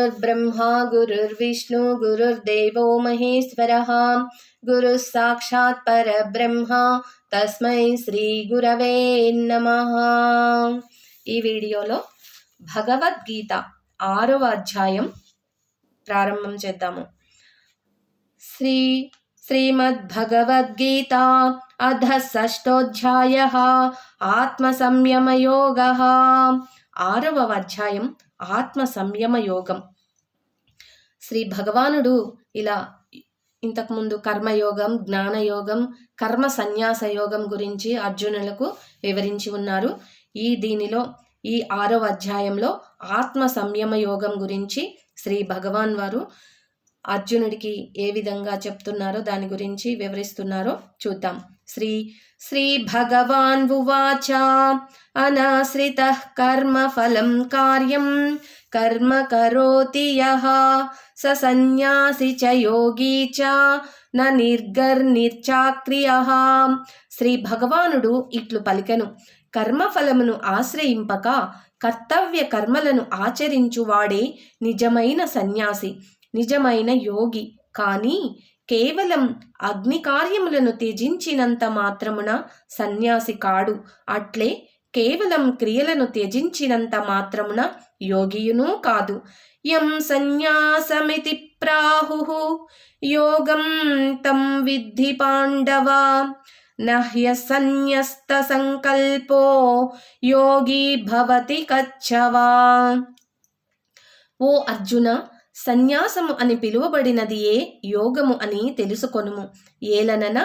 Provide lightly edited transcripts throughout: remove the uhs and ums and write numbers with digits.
गुरुर्ब्रह्मा गुरुर्विष्णु गुरुर्देवो महेश्वरः गुरुः साक्षात् परब्रह्म तस्मै శ్రీ గురవే నమః. ఈ వీడియోలో భగవద్గీత 6వ అధ్యాయం ప్రారంభం చేద్దాము. శ్రీమద్భగవద్గీత అధ షష్ఠోధ్యాయః ఆత్మ సంయమ యోగః. 6వ అధ్యాయం ఆత్మ సంయమ యోగం. శ్రీ భగవానుడు ఇలా ఇంతకుముందు కర్మయోగం, జ్ఞానయోగం, కర్మ సన్యాస యోగం గురించి అర్జునులకు వివరించి ఉన్నారు. దీనిలో ఈ 6వ అధ్యాయంలో ఆత్మ సంయమ యోగం గురించి శ్రీ భగవాన్ వారు అర్జునుడికి ఏ విధంగా చెప్తున్నారో దాని గురించి వివరిస్తున్నారో చూద్దాం. శ్రీ భగవాన్ ఉవాచ అనాశ్రితః కర్మ ఫలం కార్యం కర్మ కరోతి యః స సన్యాసి చ యోగీ చ న నిర్చాక్రియః. శ్రీ భగవానుడు ఇట్లు పలికెను, కర్మఫలమును ఆశ్రయింపక కర్తవ్య కర్మలను ఆచరించువాడే నిజమైన సన్యాసి, నిజమైన యోగి. కానీ కేవలం అగ్ని కార్యములను త్యజించినంత మాత్రమున సన్యాసి కాడు. అట్లే కేవలం క్రియలను త్యజించినంత మాత్రమున యోగియునూ కాదు. యం సన్యాసమితి ప్రాహుః యోగం తం విద్ధి పాండవ నహ్య సన్యస్త సంకల్పో యోగి భవతి కచ్చవా. ఓ అర్జున, సన్యాసము అని పిలువబడినదియే యోగము అని తెలుసుకొనుము. ఏలనన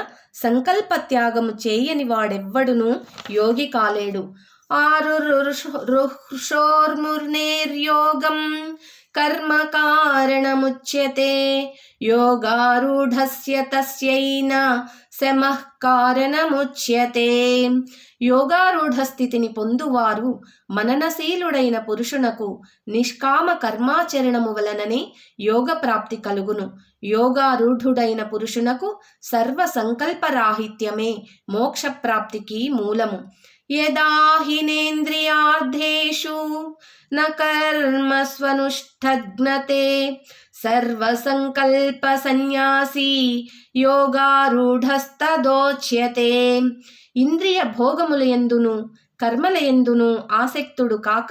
సంకల్పత్యాగము చేయని వాడెవ్వడును యోగి కాలేడు. ఆరుషోర్ముర్నేర్యోగం కర్మ కారణముచ్యతే యోగారూఢస్య తస్యైన శమః కారణముచ్యతే. యోగారూఢ స్థితిని పొందువారు మననశీలుడైన పురుషునకు నిష్కామ కర్మాచరణము వలననే యోగ ప్రాప్తి కలుగును. యోగారూఢుడైన పురుషునకు సర్వ సంకల్పరాహిత్యమే మోక్ష ప్రాప్తికి మూలము. యదా హినేంద్రియార్థేషు న కర్మస్వనుష్ఠఘ్నతే సర్వసంకల్ప సన్యాసి యోగారూఢస్తదోచ్యతే. ఇంద్రియ భోగములయందును కర్మలయందును ఆసక్తుడు కాక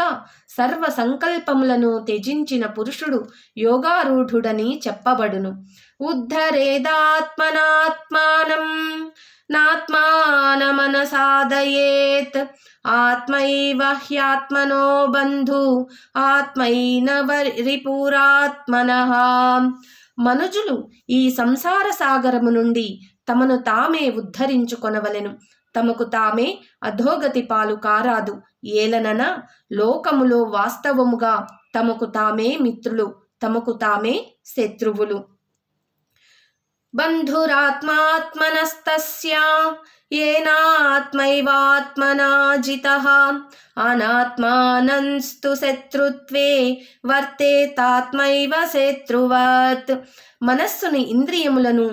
సర్వ సంకల్పములను త్యజించిన పురుషుడు యోగారూఢుడని చెప్పబడును. ఉద్ధరేదాత్మనాత్మానం నాత్మానమనసాదయేత్ ఆత్మైవ హ్యాత్మనో బంధు ఆత్మైనవ రిపురాత్మనః. మనుజులు ఈ సంసార సాగరము నుండి తమను తామే ఉద్ధరించుకొనవలెను. తమకు తామే అధోగతి పాలు కారాదు. ఏలనన లోకములో వాస్తవముగా తమకు తామే మిత్రులు, తమకు తామే శత్రువులు. బంధురాత్మాత్మనస్తస్య ఏనాత్మైవాత్మనా జితః అనాత్మానంస్తు శత్రుత్వే వర్తేతాత్మైవ శత్రువత్. మనస్సుని ఇంద్రియములను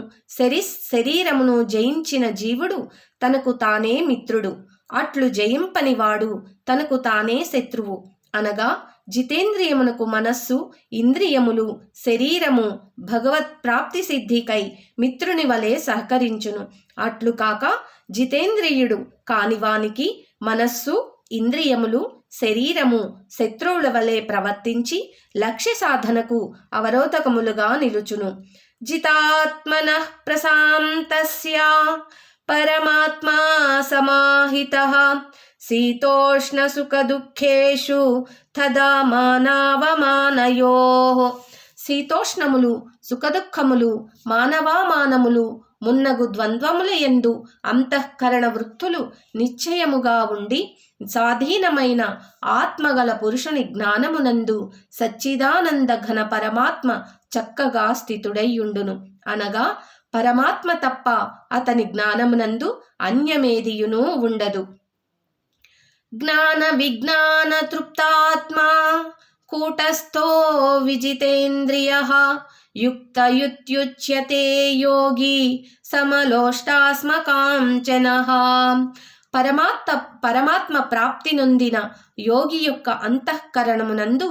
శరీరమును జయించిన జీవుడు తనకు తానే మిత్రుడు. అట్లు జయింపనివాడు తనకు తానే శత్రువు. అనగా జితేంద్రియమునకు మనస్సు, ఇంద్రియములు, శరీరము భగవత్ ప్రాప్తి సిద్ధికై మిత్రుని వలె సహకరించును. అట్లు కాక జితేంద్రియుడు కానివానికి మనస్సు, ఇంద్రియములు, శరీరము శత్రువుల వలె ప్రవర్తించి లక్ష్య సాధనకు అవరోధకములుగా నిలుచును. జితాత్మనః ప్రశాంతస్య పరమాత్మా సమాహితః శీతోష్ణ సుఖ దుఃఖేషు తదా మానవమానయోః. శీతోష్ణములు, సుఖదుఖములు, మానవామానములు మున్నగు ద్వంద్వముల యందు అంతఃకరణ వృత్తులు నిశ్చయముగా ఉండి స్వాధీనమైన ఆత్మగల పురుషుని జ్ఞానమునందు సచ్చిదానంద ఘన పరమాత్మ చక్కగా స్థితుడైయుండును. అనగా పరమాత్మ తప్ప అతని జ్ఞానమునందు అన్యమేదియునూ ఉండదు. జ్ఞాన విజ్ఞాన తృప్తాత్మా కూటస్థో విజితేంద్రియః యుక్తయుత్యుచ్యతే యోగి సమలోష్టాస్మ కాంచనః. పరమాత్మ ప్రాప్తి నొందిన యోగి యొక్క అంతఃకరణమునందు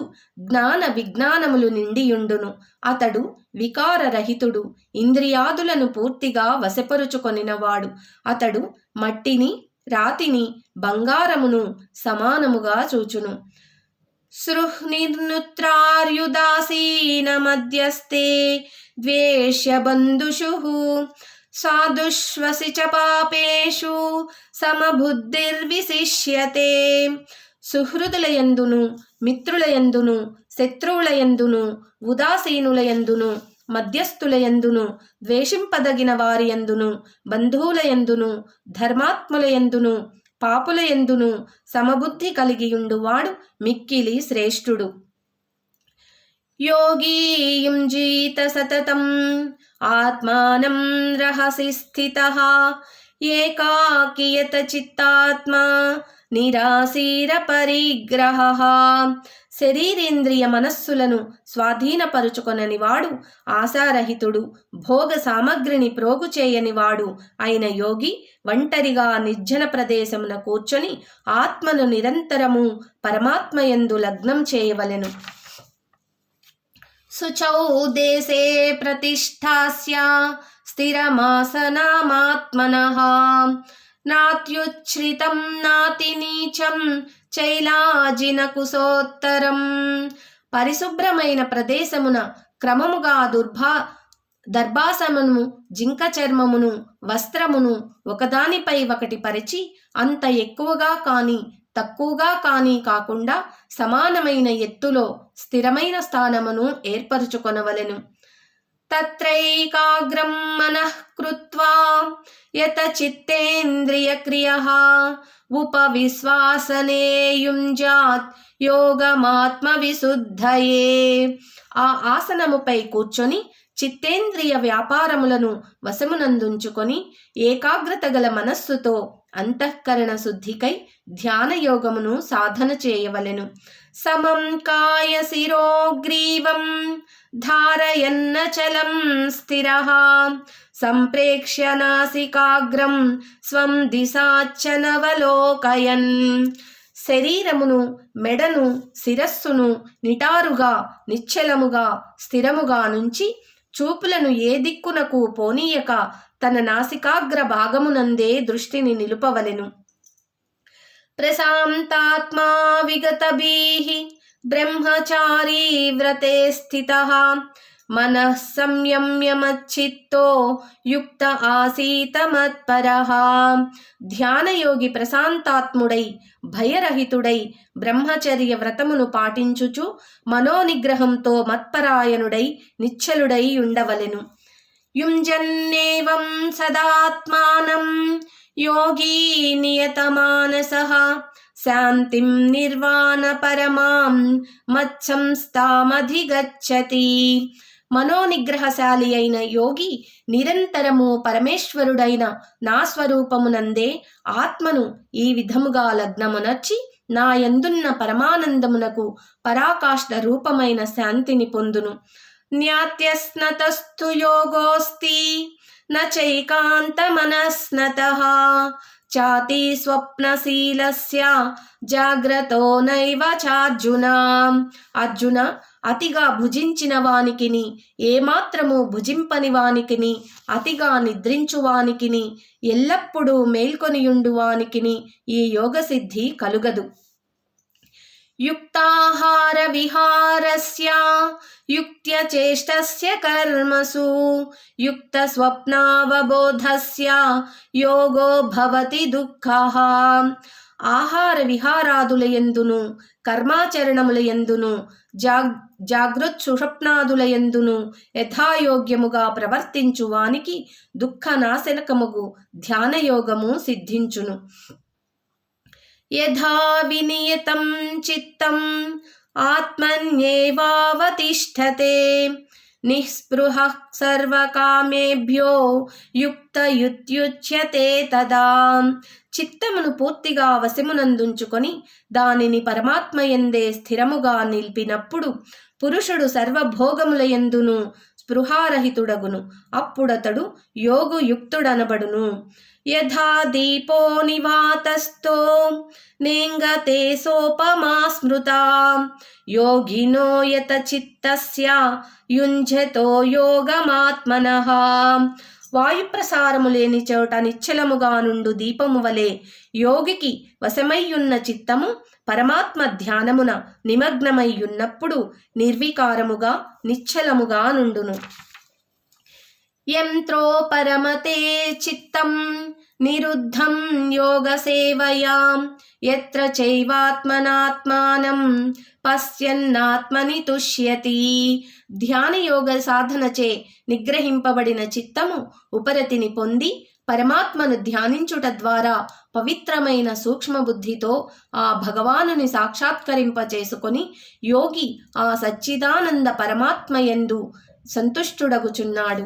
జ్ఞాన విజ్ఞానములు నిండియుండును. అతడు వికారరహితుడు, ఇంద్రియాదులను పూర్తిగా వశపరుచుకొనినవాడు. అతడు మట్టిని, రాతిని, బంగారమును సమానముగా చూచును. సృహ్నిర్నుత్రార్యుదాసీన మధ్యస్థే ద్వేష్య బంధుషుః సాధుష్వసి చ పాపేషు సమబుద్ధిర్విశిష్యతే. సుహృదులయందును, మిత్రులయందును, శత్రువులయందును, ఉదాసీనులయందును, మధ్యస్థులయందును, ద్వేషింపదగిన వారియందును, బంధువులయందును, ధర్మాత్ములయందును, పాపులయందును సమబుద్ధి కలిగియుండువాడు మిక్కిలి శ్రేష్ఠుడు. యోగీ యుంజీత సతతం ఆత్మానం రహసి స్థితః ఏకాకియత చిత్తాత్మా నిరాశీర పరిగ్రహః. శరీరేంద్రియ మనస్సులను స్వాధీనపరుచుకొనని వాడు, ఆశారహితుడు, భోగ సామగ్రిని ప్రోగు చేయనివాడు అయిన యోగి ఒంటరిగా నిర్జన ప్రదేశమున కూర్చొని ఆత్మను నిరంతరము పరమాత్మయందు లగ్నం చేయవలెను. శుచౌ దేశే ప్రతిష్ఠాస్య స్థిరమాసనామాత్మనః నాత్యుచ్ఛ్రితం నాతి నీచం చైలాజిన కుశోత్తరం. పరిశుభ్రమైన ప్రదేశమున క్రమముగా దర్భాసమును, జింక చర్మమును, వస్త్రమును ఒకదానిపై ఒకటి పరిచి అంత ఎక్కువగా కాని తక్కువగా కాని కాకుండా సమానమైన ఎత్తులో స్థిరమైన స్థానమును ఏర్పరచుకొనవలెను. తత్రైకాగ్రం మనః కృత్వా యత చిత్తేంద్రియ క్రియః ఉపవిశ్వాసనే యుంజాత్ యోగమాత్మ విశుద్ధయే. ఆ ఆసనముపై కూర్చొని చిత్తేంద్రియ వ్యాపారములను వశమునందుంచుకొని ఏకాగ్రత గల మనస్సుతో అంతఃకరణ శుద్ధికై ధ్యానయోగమును సాధన చేయవలెను. సమం కాయ శిరోగ్రీవం ధారయన్నచలం స్థిరః సంప్రేక్ష్య నాసికాగ్రం స్వం దిశాచ్చనవలోకయన్. శరీరమును, మెడను, శిరస్సును నిటారుగా, నిశ్చలముగా, స్థిరముగా నుంచి చూపులను ఏ దిక్కునకు పోనీయక తన నాసికాగ్ర భాగమునందే దృష్టిని నిలుపవలెను. ప్రశాంతాత్మా విగతభీః బ్రహ్మచారీ వ్రతే స్థితః మనః సంయమ్య మచ్చిత్తో యుక్త ఆసీత మత్పరః. ధ్యానయోగి ప్రశాంతాత్ముడై, భయరహితుడై, బ్రహ్మచర్య వ్రతమును పాటించుచు మనోనిగ్రహంతో మత్పరాయణుడై నిశ్చలుడై ఉండవలెను. యుంజన్నేవం సదాత్మానం యోగీ నియతమానసః శాంతిం నిర్వాణ పరమాం మత్సంస్థామధిగచ్చతి. మనోనిగ్రహశాలి అయిన యోగి నిరంతరము పరమేశ్వరుడైన నా స్వరూపమునందే ఆత్మను ఈ విధముగా లగ్నమునర్చి నా యందున్న పరమానందమునకు పరాకాష్ఠ రూపమైన శాంతిని పొందును. న్యాత్యస్నతస్తు యోగోస్తి నచైకాంత మనస్నతః చాతి స్వప్నశీలస్య జాగ్రతో నైవ చార్జున. అర్జున, అతిగా భుజించిన వానికిని, ఏమాత్రము భుజింపని వానికిని, అతిగా నిద్రించు వానికిని, ఎల్లప్పుడూ మేల్కొనియుండు వానికిని ఈ యోగసిద్ధి కలుగదు. యుక్తాహార విహారస్య యుక్త్యచేష్టస్య కర్మసు యుక్త స్వప్నావబోధస్య యోగో భవతి దుఃఖః. ఆహార విహారాదులయందును, కర్మాచరణములయందును, జాగృత్ సుషప్నాదులయందును యథాయోగ్యముగా ప్రవర్తించు వానికి దుఃఖనాశనకముగు ధ్యానయోగము సిద్ధించును. యథా వినియతం చిత్తం ఆత్మన్యేవావతిష్ఠతే నిస్పృహః సర్వకామేభ్యో యుక్తయుత్యుచ్యతే తదా. చిత్తమును పూర్తిగా వశమునందుంచుకొని దానిని పరమాత్మయందే స్థిరముగా నిలిపినప్పుడు పురుషుడు సర్వభోగములయందును స్పృహారహితుడగును. అప్పుడతడు యోగయుక్తుడనబడును. యథా దీపో నివాతస్థో నేంగతే సోపమా స్మృతా యోగినో యత చిత్తస్య యుంజతో యోగమాత్మనః. వాయుప్రసారము లేని చోట నిశ్చలముగా నుండు దీపము వలె యోగికి వశమయ్యున్న చిత్తము పరమాత్మ ధ్యానమున నిమగ్నమయ్యున్నప్పుడు నిర్వికారముగా నిశ్చలముగా నుండును. యంత్రో పరమతే చిత్తం నిరుద్ధం యోగ సేవయాం యత్ర చైవాత్మనాత్మానం పశ్యన్నాత్మని తుష్యతి. ధ్యాన యోగ సాధనచే నిగ్రహింపబడిన చిత్తము ఉపరతిని పొంది పరమాత్మను ధ్యానించుట ద్వారా పవిత్రమైన సూక్ష్మబుద్ధితో ఆ భగవానుని సాక్షాత్కరింపచేసుకొని యోగి ఆ సచ్చిదానంద పరమాత్మయందు సంతుష్టుడగుచున్నాడు.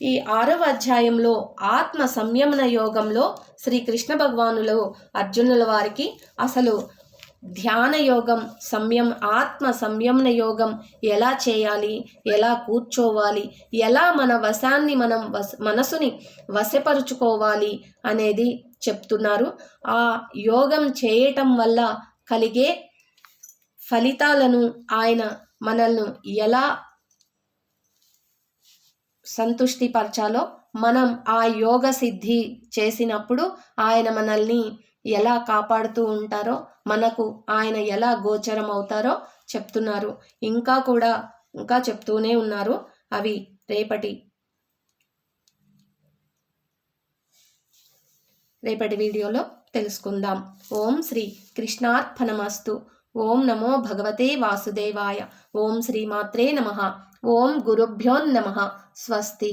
ఈ 6వ అధ్యాయంలో ఆత్మ సంయమన యోగంలో శ్రీకృష్ణ భగవానులు అర్జునుల వారికి అసలు ధ్యాన యోగం ఆత్మ సంయమన యోగం ఎలా చేయాలి, ఎలా కూర్చోవాలి, ఎలా మన వశాన్ని మనం మనసుని వశపరుచుకోవాలి అనేది చెప్తున్నారు. ఆ యోగం చేయటం వల్ల కలిగే ఫలితాలను ఆయన మనల్ని ఎలా సంతుష్టిపరచాలో, మనం ఆ యోగ సిద్ధి చేసినప్పుడు ఆయన మనల్ని ఎలా కాపాడుతూ ఉంటారో, మనకు ఆయన ఎలా గోచరం అవుతారో చెప్తున్నారు. ఇంకా చెప్తూనే ఉన్నారు. అవి రేపటి వీడియోలో తెలుసుకుందాం. ఓం శ్రీ కృష్ణార్పణమస్తు. ఓం నమో భగవతే వాసుదేవాయ. ఓం శ్రీ మాత్రే నమః. ఓం గురుభ్యో నమః. స్వస్తి.